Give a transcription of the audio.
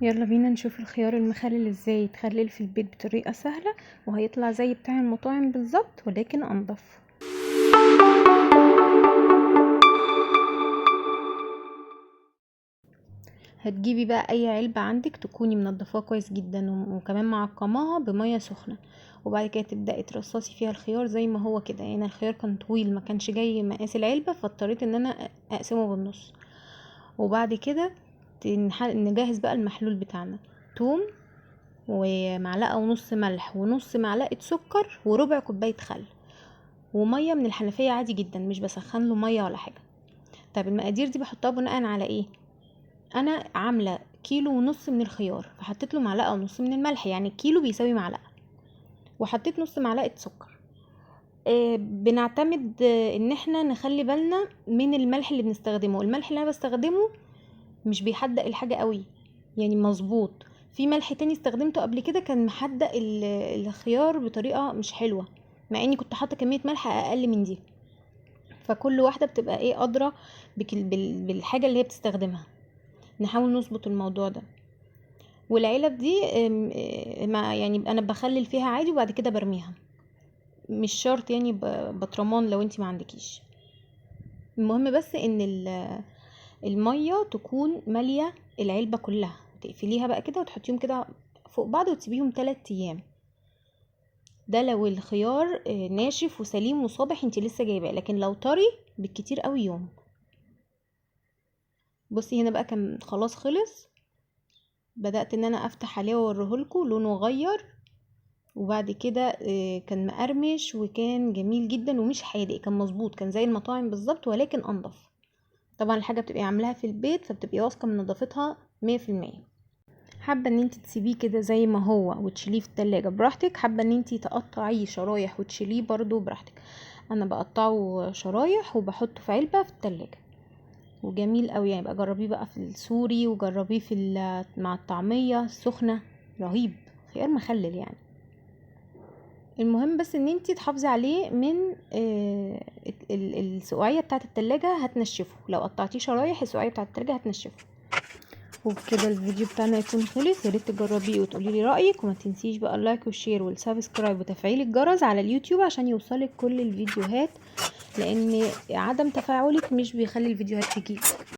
يلا بينا نشوف الخيار المخلل ازاي يتخلل في البيت بطريقة سهلة، وهيطلع زي بتاع المطاعم بالظبط ولكن انضف. هتجيبي بقى اي علبة عندك تكوني منضفاها كويس جدا وكمان معقماها بمية سخنة، وبعد كده تبدأي ترصصي فيها الخيار زي ما هو كده. يعني الخيار كان طويل ما كانش جاي مقاس العلبة، فاضطريت ان انا اقسمه بالنص. وبعد كده نجهز بقى المحلول بتاعنا: توم ومعلقة ونص ملح ونص معلقة سكر وربع كوباية خل ومية من الحنفية عادي جدا، مش بسخن له مية ولا حاجة. طيب المقادير دي بحطها بناء على ايه؟ انا عاملة كيلو ونص من الخيار، فحطيت له معلقة ونص من الملح، يعني الكيلو بيساوي معلقة، وحطيت نص معلقة سكر. بنعتمد ان احنا نخلي بالنا من الملح اللي بنستخدمه. الملح اللي انا بستخدمه مش بيحدق الحاجة قوي، يعني مظبوط. في ملح تاني استخدمته قبل كده كان محدق الخيار بطريقة مش حلوة، مع اني كنت حاطة كمية ملح اقل من دي. فكل واحدة بتبقى ايه ادرى بالحاجة اللي هي بتستخدمها. نحاول نظبط الموضوع ده. والعلب دي ما يعني انا بخلل فيها عادي وبعد كده برميها، مش شرط يعني بطرمان لو انتي ما عندكيش. المهم بس ان المية تكون مالية العلبة كلها، تقفليها بقى كده وتحطيهم كده فوق بعض وتسيبيهم 3 ايام. ده لو الخيار ناشف وسليم وصابح انتي لسه جايباه، لكن لو طري بالكتير قوي يوم. بصي هنا بقى كان خلاص خلص، بدأت ان انا افتح عليه واوريهولكوا لونه غير، وبعد كده كان مقرمش وكان جميل جدا ومش حادق، كان مظبوط، كان زي المطاعم بالظبط ولكن انضف. طبعا الحاجة بتبقي عاملاها في البيت فبتبقي واثقة من نظافتها 100%. حابة ان انتي تسيبيه كده زي ما هو وتشيليه في التلاجة براحتك، حابة ان انتي تقطعيه شرايح وتشيليه برضو براحتك. انا بقطعه شرايح وبحطه في علبة في التلاجة، وجميل قوي. يعني بقى جربيه بقى في السوري وجربيه مع الطعمية السخنة، رهيب. خيار مخلل يعني. المهم بس ان انتي تحافظي عليه من السقوعية بتاعة التلاجة، هتنشفه. لو قطعتيه شرايح السقوعية بتاعة التلاجة هتنشفه. وبكده الفيديو بتاعنا يكون خلص. يا ريت تجربيه وتقولي لي رايك، وما تنسيش بقى اللايك والشير والسبسكرايب وتفعيل الجرس على اليوتيوب عشان يوصلك كل الفيديوهات، لان عدم تفاعلك مش بيخلي الفيديوهات تجيلك.